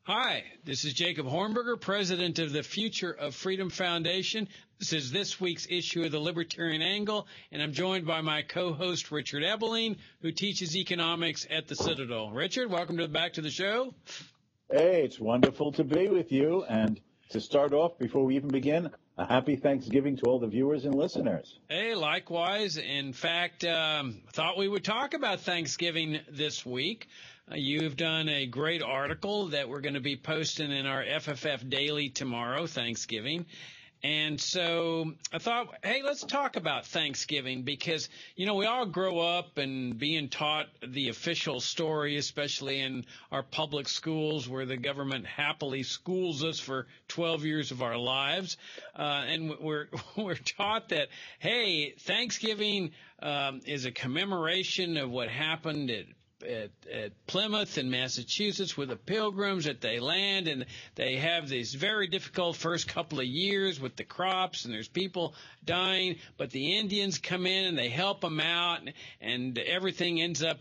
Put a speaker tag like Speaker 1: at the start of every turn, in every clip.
Speaker 1: Hi, this is Jacob Hornberger, president of the Future of Freedom Foundation. This is this week's issue of the Libertarian Angle, and I'm joined by my co-host, Richard Ebeling, who teaches economics at the Citadel. Richard, welcome back to the show.
Speaker 2: Hey, it's wonderful to be with you. And to start off, before we even begin, a happy Thanksgiving to all the viewers and listeners.
Speaker 1: Hey, likewise. In fact, thought we would talk about Thanksgiving this week. You've done a great article that we're going to be posting in our FFF Daily tomorrow, Thanksgiving. And so I thought, hey, let's talk about Thanksgiving because, we all grow up and being taught the official story, especially in our public schools where the government happily schools us for 12 years of our lives. And we're taught that, hey, Thanksgiving is a commemoration of what happened at Plymouth in Massachusetts with the Pilgrims, that they land and they have these very difficult first couple of years with the crops and there's people dying, but the Indians come in and they help them out and everything ends up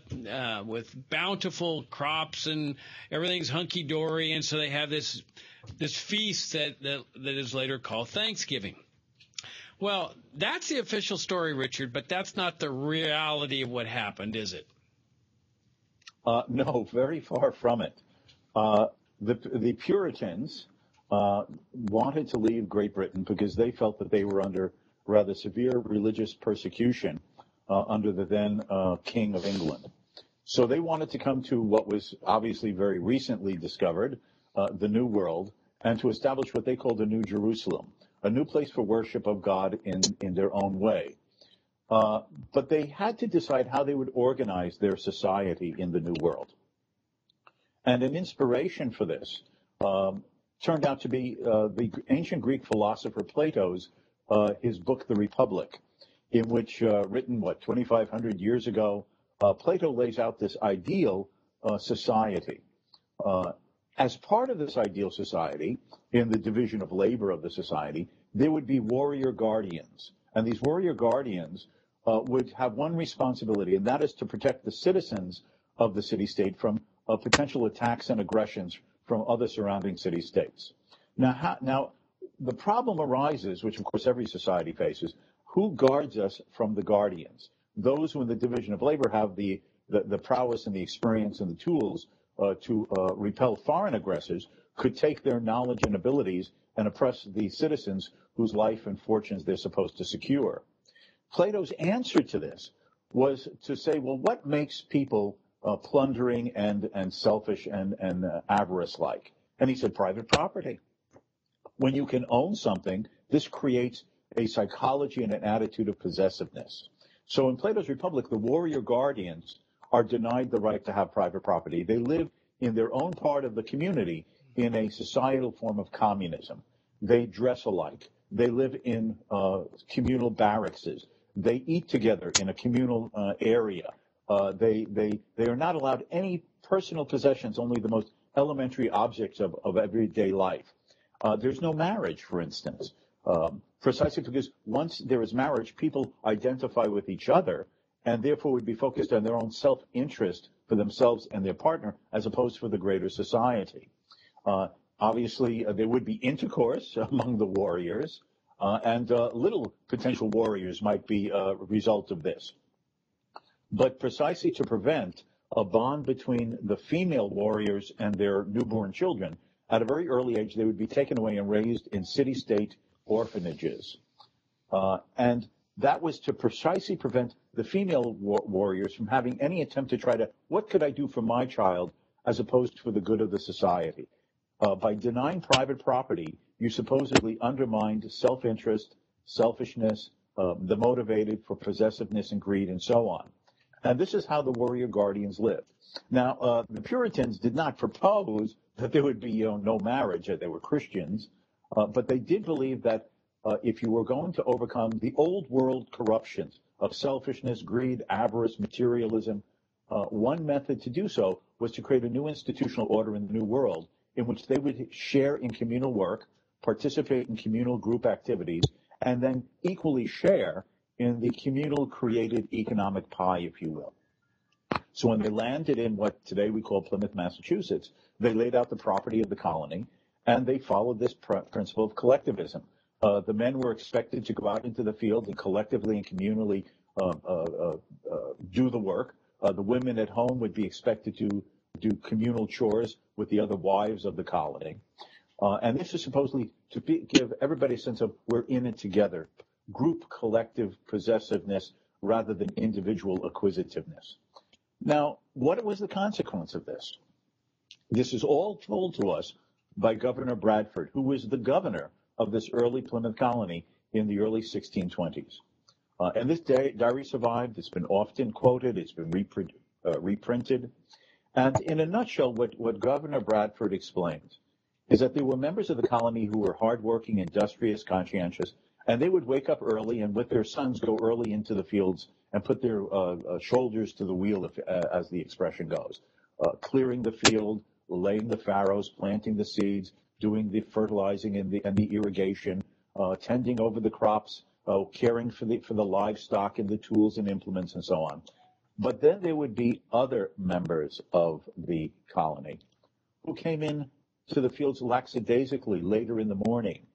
Speaker 1: with bountiful crops and everything's hunky-dory, and so they have this feast that is later called Thanksgiving. Well, that's the official story, Richard, but that's not the reality of what happened, is it?
Speaker 2: No, very far from it. The Puritans wanted to leave Great Britain because they felt that they were under rather severe religious persecution under the then King of England. So they wanted to come to what was obviously very recently discovered, the New World, and to establish what they called the New Jerusalem, a new place for worship of God in their own way. But they had to decide how they would organize their society in the New World. And an inspiration for this turned out to be the ancient Greek philosopher Plato's, his book, The Republic, in which, written, 2,500 years ago, Plato lays out this ideal society. As part of this ideal society, in the division of labor of the society, there would be warrior guardians. And these warrior guardians would have one responsibility, and that is to protect the citizens of the city-state from potential attacks and aggressions from other surrounding city-states. Now, the problem arises, which of course every society faces, who guards us from the guardians? Those who in the division of labor have the prowess and the experience and the tools to repel foreign aggressors could take their knowledge and abilities and oppress the citizens whose life and fortunes they're supposed to secure. Plato's answer to this was to say, well, what makes people plundering and selfish and avarice-like? And he said, private property. When you can own something, this creates a psychology and an attitude of possessiveness. So in Plato's Republic, the warrior guardians are denied the right to have private property. They live in their own part of the community in a societal form of communism. They dress alike. They live in communal barracks. They eat together in a communal area. They are not allowed any personal possessions, only the most elementary objects of everyday life. There's no marriage, for instance, precisely because once there is marriage, people identify with each other and therefore would be focused on their own self-interest for themselves and their partner as opposed to for the greater society. Obviously, there would be intercourse among the warriors. And little potential warriors might be a result of this. But precisely to prevent a bond between the female warriors and their newborn children, at a very early age, they would be taken away and raised in city-state orphanages. And that was to precisely prevent the female warriors from having any attempt to try to, what could I do for my child, as opposed to for the good of the society? By denying private property, you supposedly undermined self-interest, selfishness, the motivated for possessiveness and greed, and so on. And this is how the warrior guardians lived. Now, the Puritans did not propose that there would be no marriage, that they were Christians, but they did believe that if you were going to overcome the old world corruptions of selfishness, greed, avarice, materialism, one method to do so was to create a new institutional order in the New World in which they would share in communal work, participate in communal group activities, and then equally share in the communal created economic pie, if you will. So when they landed in what today we call Plymouth, Massachusetts, they laid out the property of the colony, and they followed this principle of collectivism. The men were expected to go out into the field and collectively and communally do the work. The women at home would be expected to do communal chores with the other wives of the colony. And this is supposedly to give everybody a sense of we're in it together, group collective possessiveness rather than individual acquisitiveness. Now, what was the consequence of this? This is all told to us by Governor Bradford, who was the governor of this early Plymouth colony in the early 1620s. And this diary survived. It's been often quoted. It's been reprinted. And in a nutshell, what Governor Bradford explains is that there were members of the colony who were hardworking, industrious, conscientious, and they would wake up early and with their sons go early into the fields and put their shoulders to the wheel, as the expression goes, clearing the field, laying the farrows, planting the seeds, doing the fertilizing and the irrigation, tending over the crops, caring for the livestock and the tools and implements and so on. But then there would be other members of the colony who came in to the fields lackadaisically later in the morning,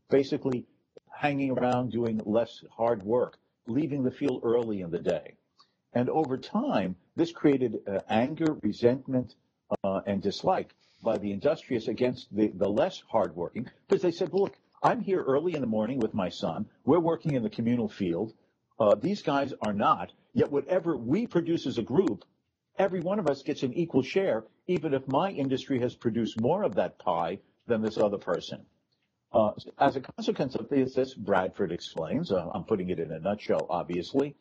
Speaker 2: basically hanging around doing less hard work, leaving the field early in the day. And over time, this created anger, resentment, and dislike by the industrious against the less hardworking, because they said, well, look, I'm here early in the morning with my son. We're working in the communal field. These guys are not. Yet whatever we produce as a group, every one of us gets an equal share, even if my industry has produced more of that pie than this other person. As a consequence of this, Bradford explains, I'm putting it in a nutshell, obviously,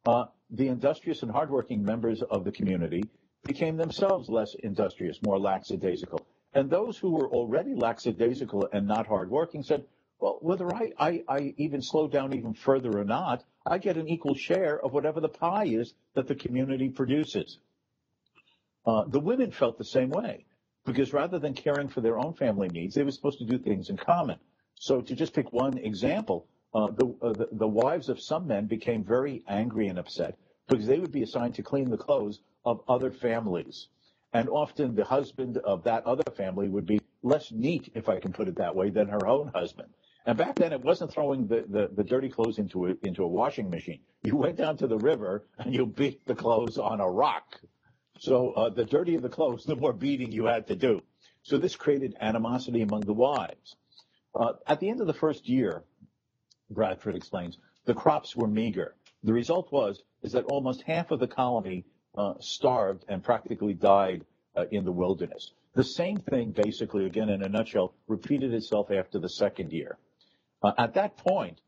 Speaker 2: the industrious and hardworking members of the community became themselves less industrious, more lackadaisical. And those who were already lackadaisical and not hardworking said, well, whether I even slow down even further or not, I get an equal share of whatever the pie is that the community produces. The women felt the same way, because rather than caring for their own family needs, they were supposed to do things in common. So to just pick one example, the wives of some men became very angry and upset because they would be assigned to clean the clothes of other families. And often the husband of that other family would be less neat, if I can put it that way, than her own husband. And back then, it wasn't throwing the dirty clothes into a washing machine. You went down to the river and you beat the clothes on a rock. So the dirtier the clothes, the more beating you had to do. So this created animosity among the wives. At the end of the first year, Bradford explains, the crops were meager. The result is that almost half of the colony starved and practically died in the wilderness. The same thing, basically, again, in a nutshell, repeated itself after the second year. At that point,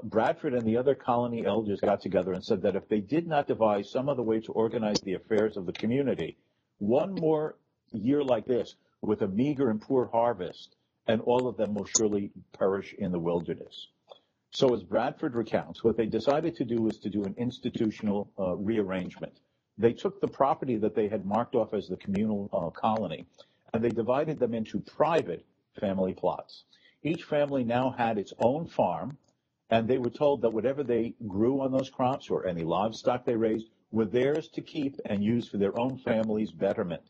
Speaker 2: Bradford and the other colony elders got together and said that if they did not devise some other way to organize the affairs of the community, one more year like this, with a meager and poor harvest, and all of them will surely perish in the wilderness. So as Bradford recounts, what they decided to do was to do an institutional rearrangement. They took the property that they had marked off as the communal colony, and they divided them into private family plots. Each family now had its own farm, and they were told that whatever they grew on those crops or any livestock they raised were theirs to keep and use for their own family's betterment.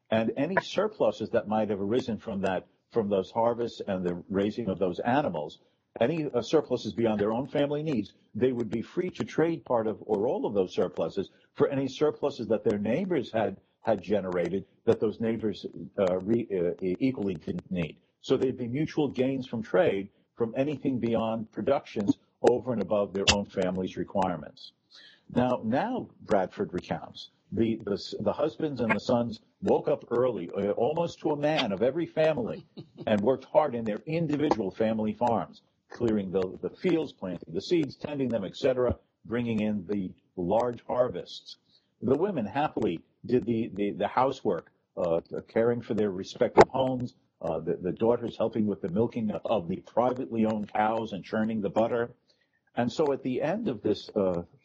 Speaker 2: And any surpluses that might have arisen from those harvests and the raising of those animals, any surpluses beyond their own family needs, they would be free to trade part of or all of those surpluses for any surpluses that their neighbors had generated that those neighbors equally didn't need. So there'd be mutual gains from trade from anything beyond productions over and above their own family's requirements. Now Bradford recounts, the husbands and the sons woke up early, almost to a man of every family, and worked hard in their individual family farms, clearing the fields, planting the seeds, tending them, etc., bringing in the large harvests. The women happily did the housework, caring for their respective homes, the daughters helping with the milking of the privately owned cows and churning the butter. And so at the end of this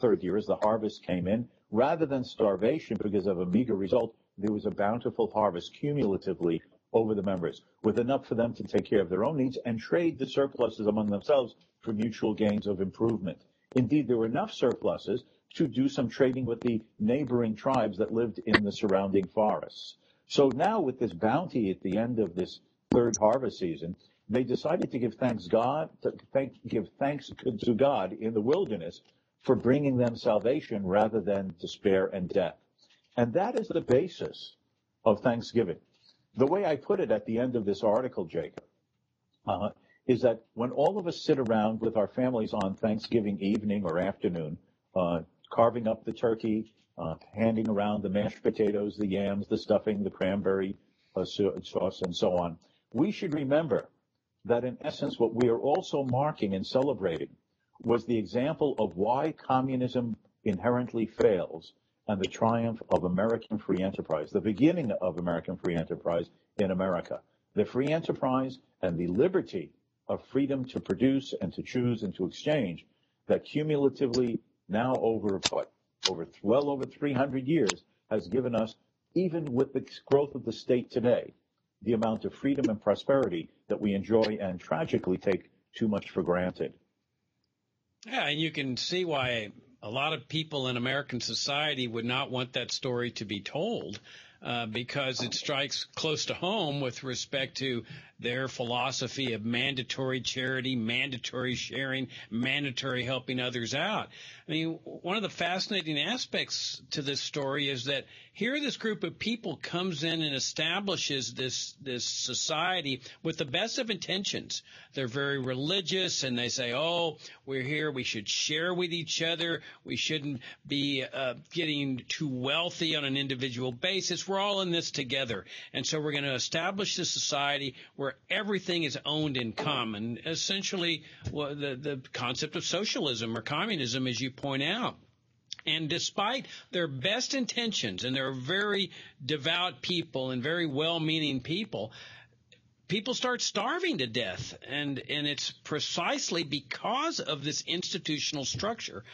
Speaker 2: third year, as the harvest came in, rather than starvation because of a meager result, there was a bountiful harvest cumulatively over the members, with enough for them to take care of their own needs and trade the surpluses among themselves for mutual gains of improvement. Indeed, there were enough surpluses to do some trading with the neighboring tribes that lived in the surrounding forests. So now with this bounty at the end of this third harvest season, they decided to give thanks to God in the wilderness for bringing them salvation rather than despair and death. And that is the basis of Thanksgiving. The way I put it at the end of this article, Jacob, is that when all of us sit around with our families on Thanksgiving evening or afternoon, carving up the turkey, handing around the mashed potatoes, the yams, the stuffing, the cranberry sauce, and so on, we should remember that in essence what we are also marking and celebrating was the example of why communism inherently fails and the triumph of American free enterprise, the beginning of American free enterprise in America. The free enterprise and the liberty of freedom to produce and to choose and to exchange that cumulatively now over 300 years has given us, even with the growth of the state today, the amount of freedom and prosperity that we enjoy and tragically take too much for granted.
Speaker 1: Yeah, and you can see why a lot of people in American society would not want that story to be told, because it strikes close to home with respect to their philosophy of mandatory charity, mandatory sharing, mandatory helping others out. I mean, one of the fascinating aspects to this story is that here this group of people comes in and establishes this society with the best of intentions. They're very religious, and they say, oh, we're here, we should share with each other, we shouldn't be getting too wealthy on an individual basis. We're all in this together. And so we're going to establish this society where everything is owned in common, essentially the concept of socialism or communism, as you point out. And despite their best intentions, and they're very devout people and very well-meaning people, people start starving to death, and it's precisely because of this institutional structure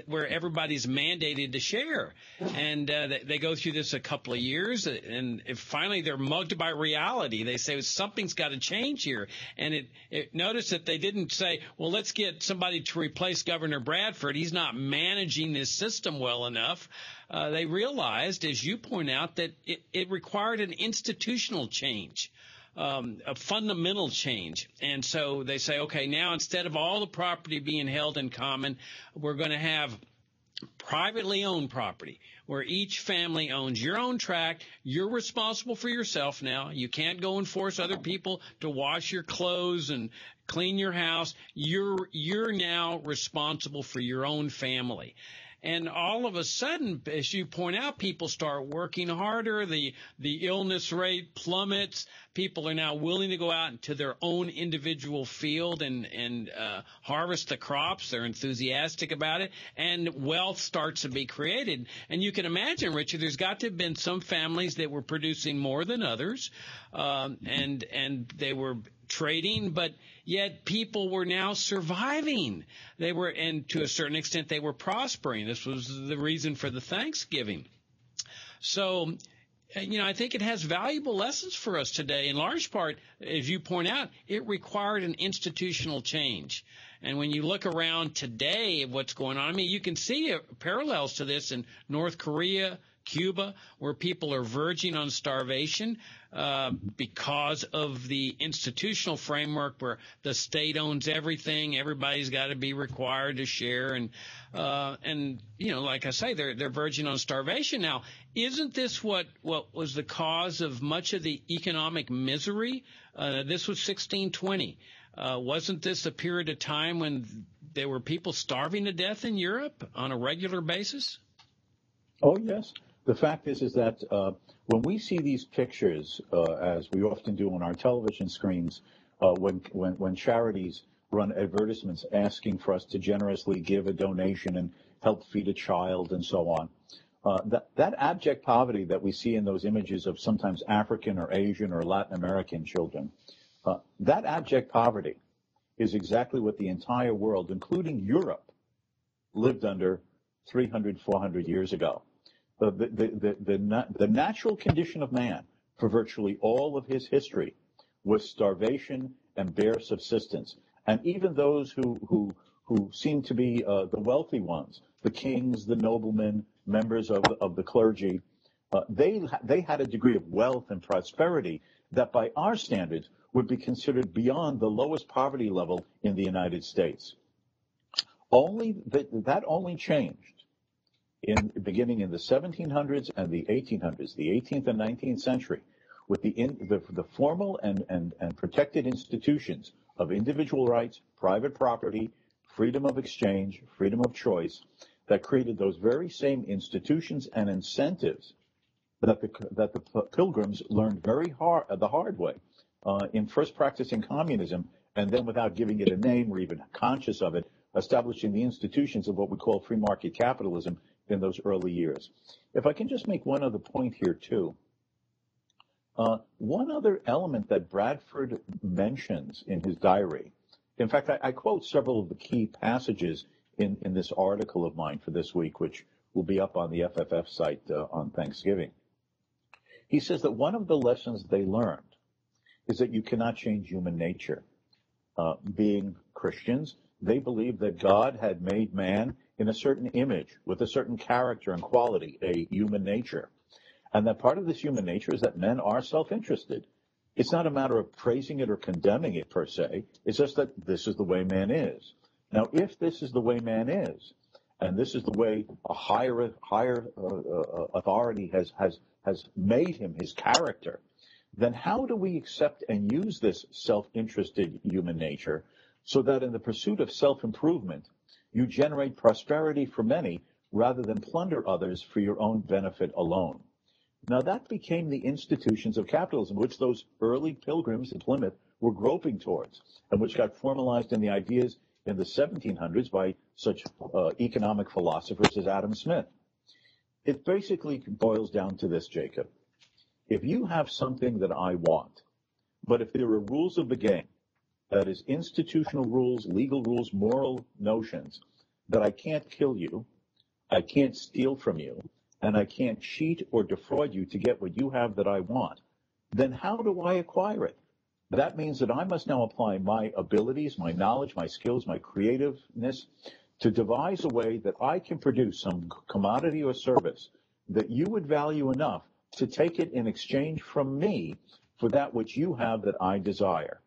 Speaker 1: where everybody's mandated to share. And they go through this a couple of years, and finally they're mugged by reality. They say something's got to change here. And notice that they didn't say, well, let's get somebody to replace Governor Bradford. He's not managing this system well enough. They realized, as you point out, that it required an institutional change. A fundamental change. And so they say, okay, now instead of all the property being held in common, we're going to have privately owned property where each family owns your own tract. You're responsible for yourself now. You can't go and force other people to wash your clothes and clean your house. You're now responsible for your own family. And all of a sudden, as you point out, people start working harder. The illness rate plummets. People are now willing to go out into their own individual field and harvest the crops. They're enthusiastic about it, and wealth starts to be created. And you can imagine, Richard, there's got to have been some families that were producing more than others, and they were trading, but yet people were now surviving. They were, and to a certain extent, they were prospering. This was the reason for the Thanksgiving. So, I think it has valuable lessons for us today. In large part, as you point out, it required an institutional change. And when you look around today of what's going on, I mean, you can see parallels to this in North Korea, Cuba, where people are verging on starvation because of the institutional framework where the state owns everything. Everybody's got to be required to share, and like I say, they're verging on starvation now. Isn't this what was the cause of much of the economic misery? This was 1620. Wasn't this a period of time when there were people starving to death in Europe on a regular basis?
Speaker 2: Oh, yes. The fact is that when we see these pictures, as we often do on our television screens, when charities run advertisements asking for us to generously give a donation and help feed a child and so on, that abject poverty that we see in those images of sometimes African or Asian or Latin American children, that abject poverty is exactly what the entire world, including Europe, lived under 300, 400 years ago. The natural condition of man for virtually all of his history was starvation and bare subsistence. And even those who who seemed to be the wealthy ones, the kings, the noblemen, members of the clergy, they had a degree of wealth and prosperity that by our standards would be considered beyond the lowest poverty level in the United States. That only changed beginning in the 1700s and the 1800s, the 18th and 19th century, with the formal and protected institutions of individual rights, private property, freedom of exchange, freedom of choice, that created those very same institutions and incentives that the Pilgrims learned the hard way in first practicing communism, and then without giving it a name or even conscious of it, establishing the institutions of what we call free market capitalism in those early years. If I can just make one other point here too. One other element that Bradford mentions in his diary, in fact, I quote several of the key passages in this article of mine for this week, which will be up on the FFF site on Thanksgiving. He says that one of the lessons they learned is that you cannot change human nature. Being Christians, they believed that God had made man in a certain image, with a certain character and quality, a human nature. And that part of this human nature is that men are self-interested. It's not a matter of praising it or condemning it per se. It's just that this is the way man is. Now, if this is the way man is, and this is the way a higher authority has made him, his character, then how do we accept and use this self-interested human nature so that in the pursuit of self-improvement, you generate prosperity for many rather than plunder others for your own benefit alone? Now, that became the institutions of capitalism, which those early Pilgrims in Plymouth were groping towards, and which got formalized in the ideas in the 1700s by such economic philosophers as Adam Smith. It basically boils down to this, Jacob. If you have something that I want, but if there are rules of the game, that is institutional rules, legal rules, moral notions, that I can't kill you, I can't steal from you, and I can't cheat or defraud you to get what you have that I want, then how do I acquire it? That means that I must now apply my abilities, my knowledge, my skills, my creativeness to devise a way that I can produce some commodity or service that you would value enough to take it in exchange from me for that which you have that I desire.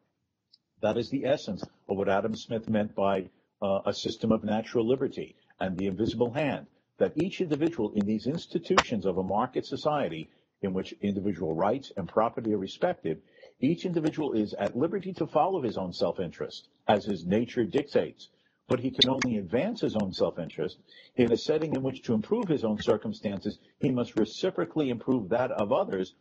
Speaker 2: That is the essence of what Adam Smith meant by a system of natural liberty and the invisible hand, that each individual in these institutions of a market society in which individual rights and property are respected, each individual is at liberty to follow his own self-interest as his nature dictates, but he can only advance his own self-interest in a setting in which to improve his own circumstances, he must reciprocally improve that of others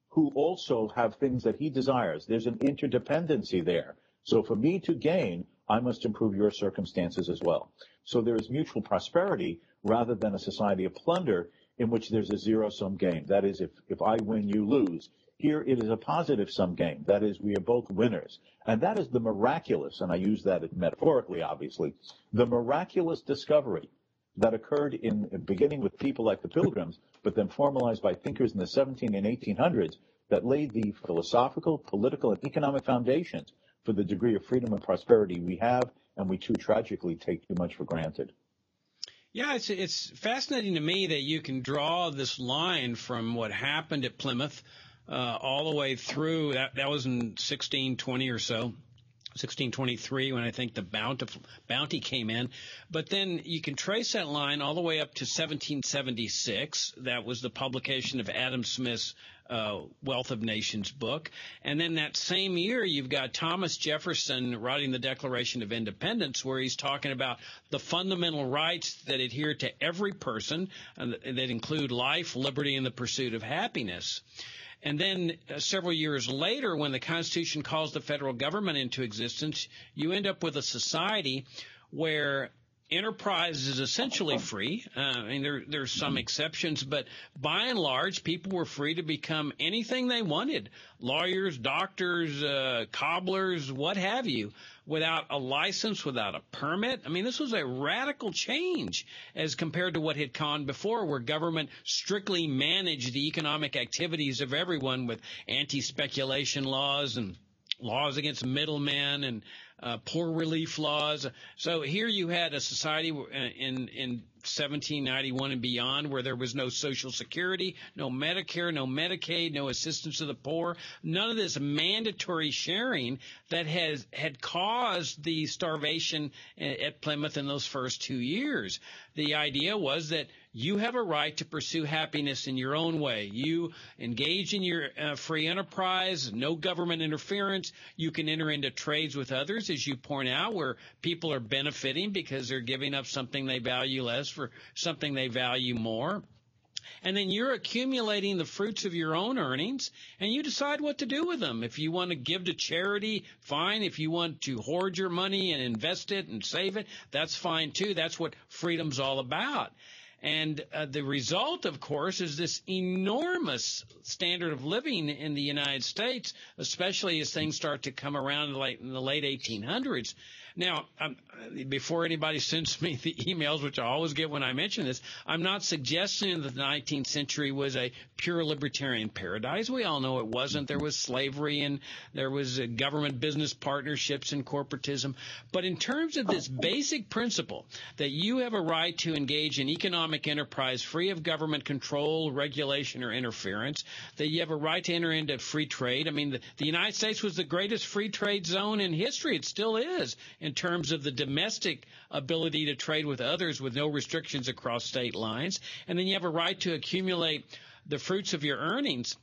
Speaker 2: who also have things that he desires. There's an interdependency there. So for me to gain, I must improve your circumstances as well. So there is mutual prosperity rather than a society of plunder in which there's a zero-sum game. That is, if I win, you lose. Here it is a positive-sum game. That is, we are both winners. And that is the miraculous, and I use that metaphorically, obviously, the miraculous discovery that occurred beginning with people like the Pilgrims, but then formalized by thinkers in the 17 and 1800s that laid the philosophical, political, and economic foundations for the degree of freedom and prosperity we have, and we too tragically take too much for granted.
Speaker 1: Yeah, it's fascinating to me that you can draw this line from what happened at Plymouth all the way through. That was in 1620 or so. 1623 when I think the bounty came in. But then you can trace that line all the way up to 1776. That was the publication of Adam Smith's Wealth of Nations book. And then that same year, you've got Thomas Jefferson writing the Declaration of Independence, where he's talking about the fundamental rights that adhere to every person, that include life, liberty, and the pursuit of happiness. And then several years later, when the Constitution calls the federal government into existence, you end up with a society where enterprise is essentially free. I mean, there's some exceptions, but by and large, people were free to become anything they wanted. Lawyers, doctors, cobblers, what have you, without a license, without a permit. I mean, this was a radical change as compared to what had gone before, where government strictly managed the economic activities of everyone with anti-speculation laws and laws against middlemen and poor relief laws. So here you had a society in 1791 and beyond where there was no Social Security, no Medicare, no Medicaid, no assistance to the poor, none of this mandatory sharing that had caused the starvation at Plymouth in those first 2 years. The idea was that you have a right to pursue happiness in your own way. You engage in your free enterprise, no government interference. You can enter into trades with others, as you point out, where people are benefiting because they're giving up something they value less for something they value more. And then you're accumulating the fruits of your own earnings, and you decide what to do with them. If you want to give to charity, fine. If you want to hoard your money and invest it and save it, that's fine too. That's what freedom's all about. And the result, of course, is this enormous standard of living in the United States, especially as things start to come around in the late 1800s. Now, before anybody sends me the emails, which I always get when I mention this, I'm not suggesting that the 19th century was a pure libertarian paradise. We all know it wasn't. There was slavery and there was government business partnerships and corporatism. But in terms of this basic principle that you have a right to engage in economic enterprise free of government control, regulation, or interference, that you have a right to enter into free trade. I mean, the United States was the greatest free trade zone in history. It still is, in terms of the domestic ability to trade with others with no restrictions across state lines. And then you have a right to accumulate the fruits of your earnings.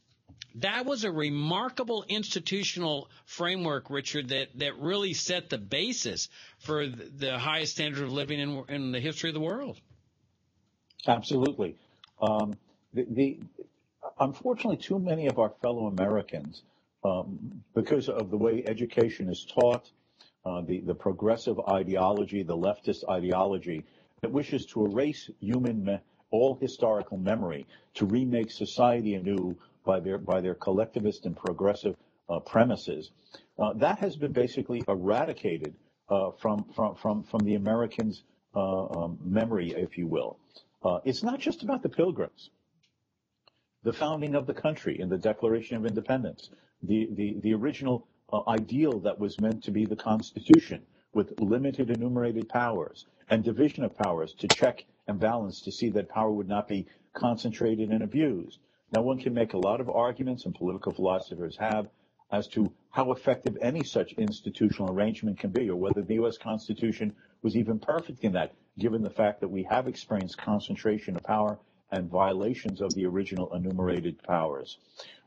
Speaker 1: That was a remarkable institutional framework, Richard, that really set the basis for the highest standard of living in the history of the world.
Speaker 2: Absolutely. Unfortunately, too many of our fellow Americans, because of the way education is taught, the progressive ideology, the leftist ideology that wishes to erase all historical memory, to remake society anew by their collectivist and progressive premises, that has been basically eradicated from the Americans' memory, if you will. It's not just about the Pilgrims, the founding of the country and the Declaration of Independence, the original ideal that was meant to be the Constitution with limited enumerated powers and division of powers to check and balance to see that power would not be concentrated and abused. Now, one can make a lot of arguments, and political philosophers have, as to how effective any such institutional arrangement can be, or whether the U.S. Constitution was even perfect in that, given the fact that we have experienced concentration of power and violations of the original enumerated powers.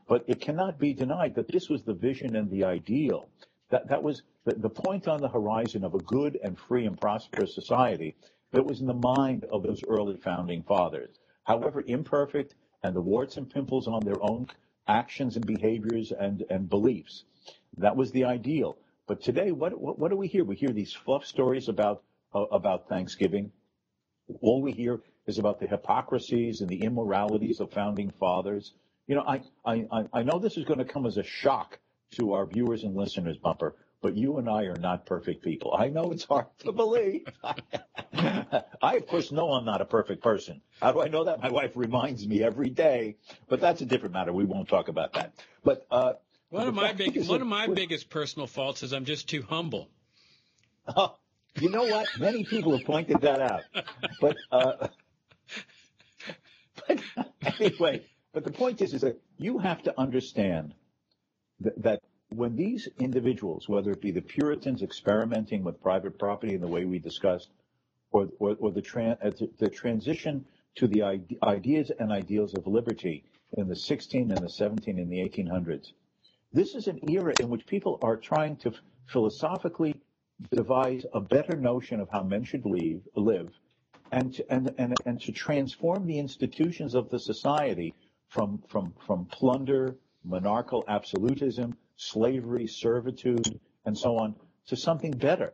Speaker 2: But it cannot be denied that this was the vision and the ideal. That was the point on the horizon of a good and free and prosperous society that was in the mind of those early founding fathers. However imperfect, and the warts and pimples on their own actions and behaviors and beliefs, that was the ideal. But today, what do we hear? We hear these fluff stories about Thanksgiving. All we hear is about the hypocrisies and the immoralities of founding fathers. You know, I know this is going to come as a shock to our viewers and listeners, Bumper, but you and I are not perfect people. I know it's hard to believe. I, of course, know I'm not a perfect person. How do I know that? My wife reminds me every day. But that's a different matter. We won't talk about that. But
Speaker 1: one of my biggest personal faults is I'm just too humble.
Speaker 2: You know what? Many people have pointed that out. But anyway. But the point is that you have to understand that when these individuals, whether it be the Puritans experimenting with private property in the way we discussed, or the transition to the ideas and ideals of liberty in the 16 and the 17 and the 1800s, this is an era in which people are trying to philosophically devise a better notion of how men should live, and to transform the institutions of the society from plunder, monarchical absolutism, slavery, servitude, and so on, to something better.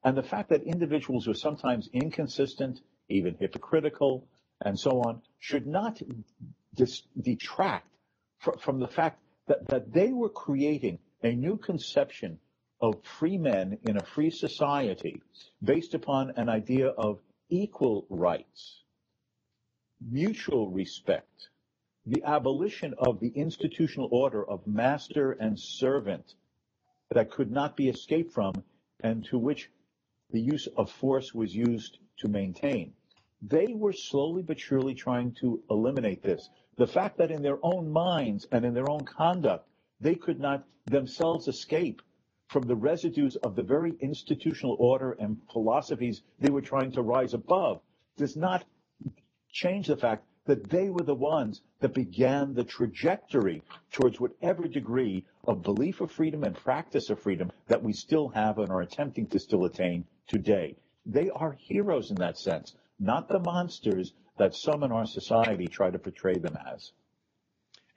Speaker 2: And the fact that individuals are sometimes inconsistent, even hypocritical, and so on, should not detract from the fact that they were creating a new conception of free men in a free society based upon an idea of equal rights, mutual respect, the abolition of the institutional order of master and servant that could not be escaped from and to which the use of force was used to maintain. They were slowly but surely trying to eliminate this. The fact that in their own minds and in their own conduct, they could not themselves escape from the residues of the very institutional order and philosophies they were trying to rise above does not change the fact that they were the ones that began the trajectory towards whatever degree of belief of freedom and practice of freedom that we still have and are attempting to still attain today. They are heroes in that sense, not the monsters that some in our society try to portray them as.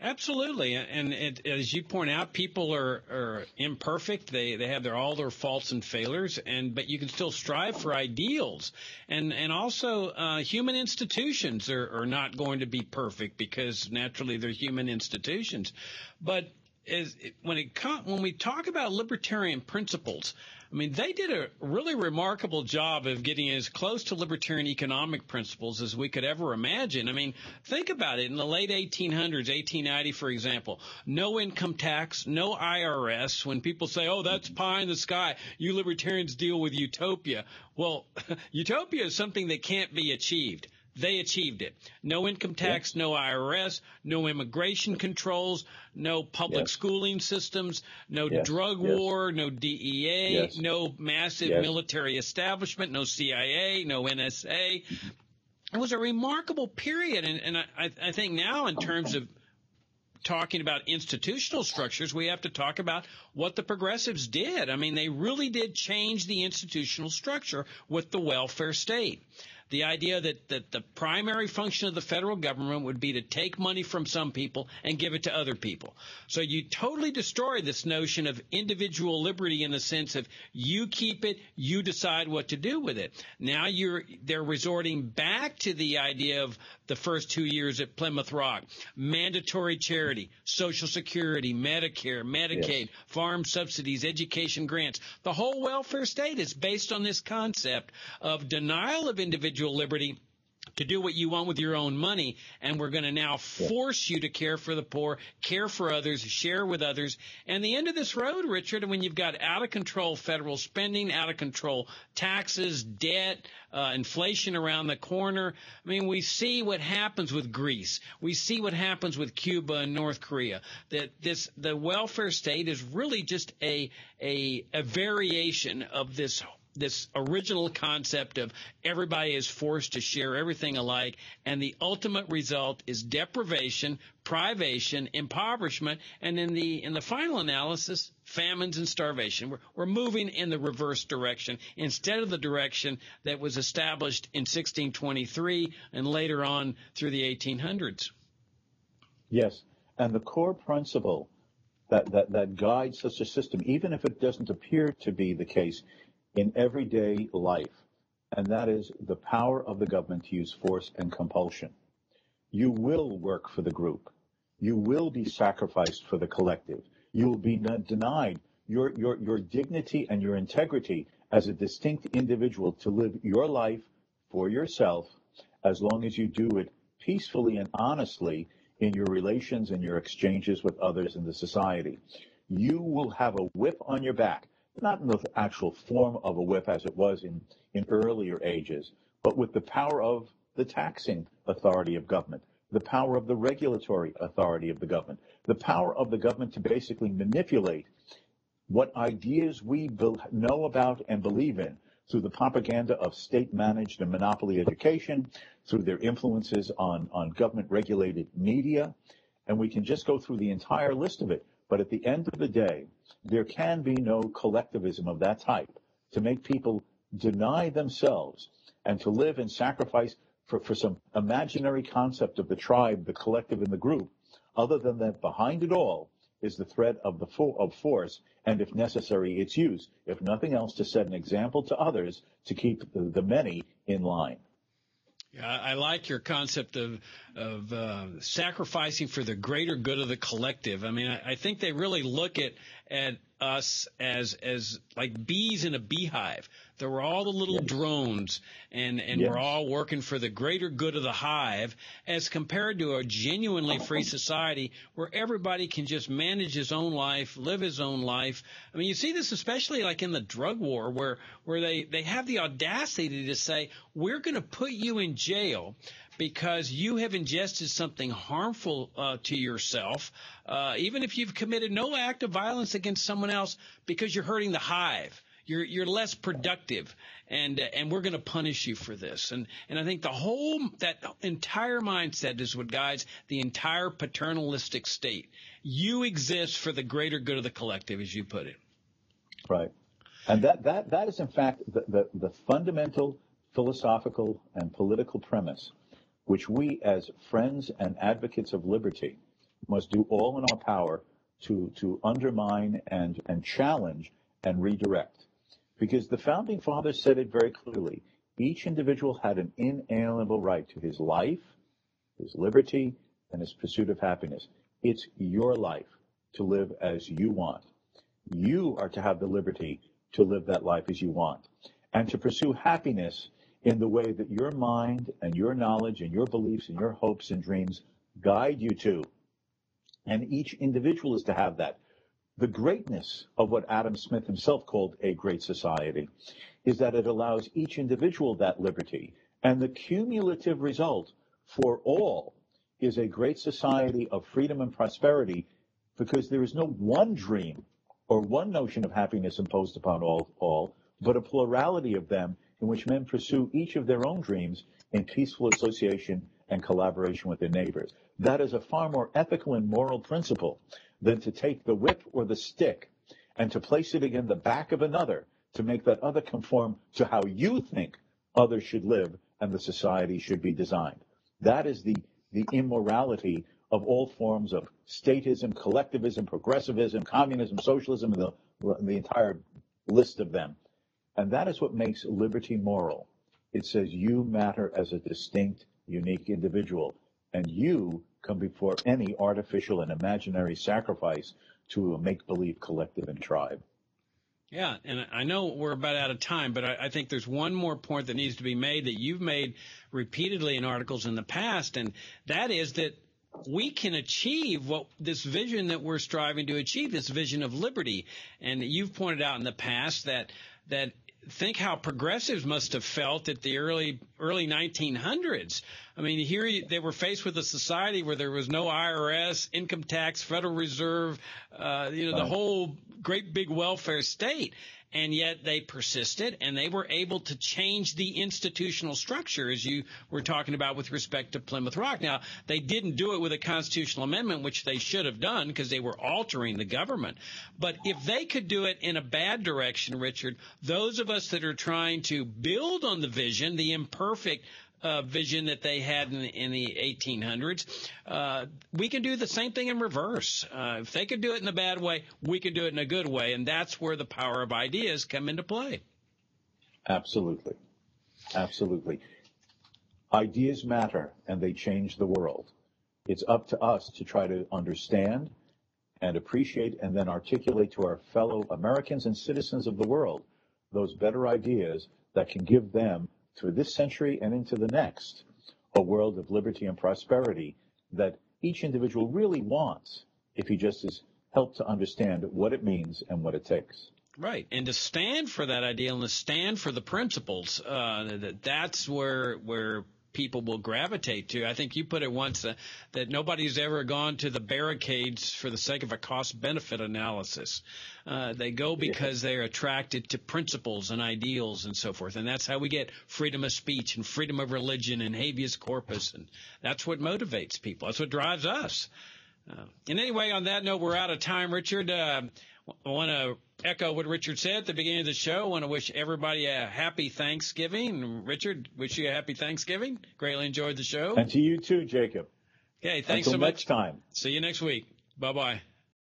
Speaker 1: Absolutely, and as you point out, people are imperfect. They have all their faults and failures, but you can still strive for ideals, and also human institutions are not going to be perfect because naturally they're human institutions. But when we talk about libertarian principles, I mean, they did a really remarkable job of getting as close to libertarian economic principles as we could ever imagine. I mean, think about it. In the late 1800s, 1890, for example, no income tax, no IRS. When people say, oh, that's pie in the sky, you libertarians deal with utopia. Well, utopia is something that can't be achieved. They achieved it. No income tax, no IRS, no immigration controls, no public schooling systems, no drug war, no DEA, no massive military establishment, no CIA, no NSA. It was a remarkable period. And I think now in terms of talking about institutional structures, we have to talk about what the progressives did. I mean, they really did change the institutional structure with the welfare state. The idea that the primary function of the federal government would be to take money from some people and give it to other people. So you totally destroy this notion of individual liberty in the sense of you keep it, you decide what to do with it. Now they're resorting back to the idea of the first 2 years at Plymouth Rock: mandatory charity, Social Security, Medicare, Medicaid, farm subsidies, education grants. The whole welfare state is based on this concept of denial of individual liberty to do what you want with your own money, and we're going to now force you to care for the poor, care for others, share with others. And the end of this road, Richard, when you've got out of control federal spending, out of control taxes, debt, inflation around the corner. I mean, we see what happens with Greece. We see what happens with Cuba and North Korea. That the welfare state is really just a variation of this original concept of everybody is forced to share everything alike, and the ultimate result is deprivation, privation, impoverishment, and in the final analysis, famines and starvation. We're moving in the reverse direction instead of the direction that was established in 1623 and later on through the 1800s.
Speaker 2: Yes, and the core principle that guides such a system, even if it doesn't appear to be the case in everyday life, and that is the power of the government to use force and compulsion. You will work for the group. You will be sacrificed for the collective. You will be denied your dignity and your integrity as a distinct individual to live your life for yourself, as long as you do it peacefully and honestly in your relations and your exchanges with others in the society. You will have a whip on your back, not in the actual form of a whip as it was in earlier ages, but with the power of the taxing authority of government, the power of the regulatory authority of the government, the power of the government to basically manipulate what ideas we know about and believe in through the propaganda of state-managed and monopoly education, through their influences on government-regulated media, and we can just go through the entire list of it. But at the end of the day, there can be no collectivism of that type to make people deny themselves and to live and sacrifice for some imaginary concept of the tribe, the collective, and the group, other than that behind it all is the threat of force, and if necessary, its use, if nothing else, to set an example to others to keep the many in line.
Speaker 1: Yeah, I like your concept of sacrificing for the greater good of the collective. I mean, I think they really look at us as like bees in a beehive. There were all the little drones, and we're all working for the greater good of the hive, as compared to a genuinely free society where everybody can just manage his own life, live his own life. I mean, you see this especially like in the drug war, where they have the audacity to say, we're going to put you in jail because you have ingested something harmful to yourself, even if you've committed no act of violence against someone else, because you're hurting the hive. You're less productive, and we're going to punish you for this. And I think that entire mindset is what guides the entire paternalistic state. You exist for the greater good of the collective, as you put it.
Speaker 2: Right. And that is, in fact, the fundamental philosophical and political premise, which we as friends and advocates of liberty must do all in our power to undermine and challenge and redirect. Because the Founding Fathers said it very clearly. Each individual had an inalienable right to his life, his liberty, and his pursuit of happiness. It's your life to live as you want. You are to have the liberty to live that life as you want, and to pursue happiness in the way that your mind and your knowledge and your beliefs and your hopes and dreams guide you to. And each individual is to have that. The greatness of what Adam Smith himself called a great society is that it allows each individual that liberty. And the cumulative result for all is a great society of freedom and prosperity, because there is no one dream or one notion of happiness imposed upon all, but a plurality of them in which men pursue each of their own dreams in peaceful association and collaboration with their neighbors. That is a far more ethical and moral principle than to take the whip or the stick and to place it against the back of another to make that other conform to how you think others should live and the society should be designed. That is the immorality of all forms of statism, collectivism, progressivism, communism, socialism, and the entire list of them. And that is what makes liberty moral. It says you matter as a distinct, unique individual, and you come before any artificial and imaginary sacrifice to a make-believe collective and tribe.
Speaker 1: Yeah, and I know we're about out of time, but I think there's one more point that needs to be made that you've made repeatedly in articles in the past, and that is that we can achieve what this vision that we're striving to achieve, this vision of liberty. And you've pointed out in the past that think how progressives must have felt at the early 1900s. I mean, here they were faced with a society where there was no IRS, income tax, Federal Reserve, the whole great big welfare state. And yet they persisted, and they were able to change the institutional structure, as you were talking about with respect to Plymouth Rock. Now, they didn't do it with a constitutional amendment, which they should have done because they were altering the government. But if they could do it in a bad direction, Richard, those of us that are trying to build on the vision, the imperfect vision that they had in the 1800s, we can do the same thing in reverse. If they could do it in a bad way, we can do it in a good way, and that's where the power of ideas come into play.
Speaker 2: Absolutely. Absolutely. Ideas matter, and they change the world. It's up to us to try to understand and appreciate and then articulate to our fellow Americans and citizens of the world those better ideas that can give them, through this century and into the next, a world of liberty and prosperity that each individual really wants if he just is helped to understand what it means and what it takes.
Speaker 1: Right, and to stand for that ideal and to stand for the principles, that's where people will gravitate to. I think you put it once that nobody's ever gone to the barricades for the sake of a cost-benefit analysis. They go because they're attracted to principles and ideals and so forth. And that's how we get freedom of speech and freedom of religion and habeas corpus. And that's what motivates people. That's what drives us. And anyway, on that note, we're out of time, Richard. I want to echo what Richard said at the beginning of the show. I want to wish everybody a happy Thanksgiving. Richard, wish you a happy Thanksgiving. Greatly enjoyed the show.
Speaker 2: And to you too, Jacob.
Speaker 1: Okay, thanks so much.
Speaker 2: Until next time.
Speaker 1: See you next week. Bye-bye.